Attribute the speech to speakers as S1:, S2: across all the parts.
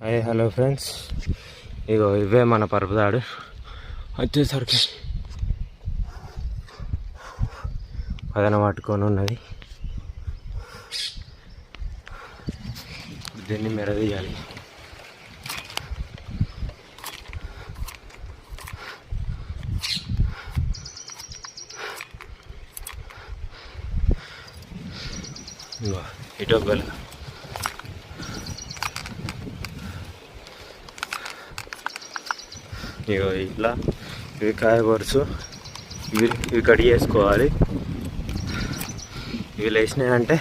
S1: Hi hello friends, ఇగో ఇవే మన పరుపుదాడు. వచ్చేసరికి పదన పట్టుకొని ఉన్నది. దీన్ని మెరదీయాలి. ఇటో గల ఇగో ఇట్లా ఇవి కాయగొరుసు, ఇవి కడిగేసుకోవాలి. ఇవి లేచినాయంటే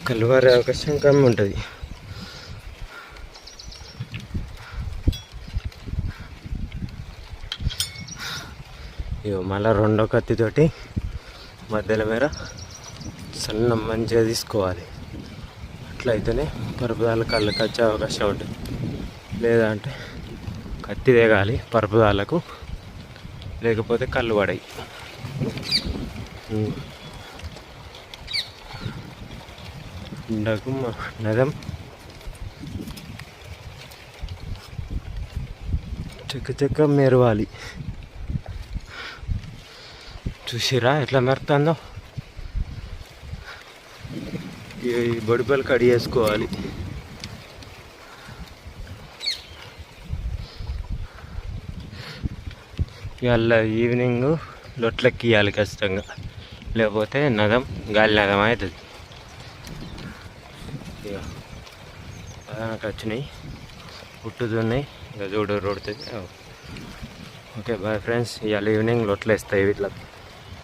S1: కలువారే అవకాశం కమ్మి ఉంటుంది. ఇగో మళ్ళీ రెండో కత్తితోటి మధ్యలో మేర సన్న మంచిగా తీసుకోవాలి. అట్లయితేనే పరుపుదాల కళ్ళకి వచ్చే అవకాశం ఉంటుంది. లేదా అంటే కత్తి తెగాలి పరుపుదాలకు, లేకపోతే కళ్ళు పడాయి. ఇండకు నదం చెక్క మెరవాలి. చూసిరా ఎట్లా మెరుతుందో. ఈ బొడిపలు కడిగేసుకోవాలి. ఇవాళ ఈవినింగ్ లొట్లెక్కి ఇవ్వాలి ఖచ్చితంగా, లేకపోతే నదం గాలి నదం అవుతుంది. ఇక నాకు వచ్చినాయి, పుట్టుతున్నాయి. ఇక చూడు రోడుతుంది. ఓకే బాయ్ ఫ్రెండ్స్, ఇవాళ ఈవినింగ్ లొట్లు వేస్తాయి వీటికి.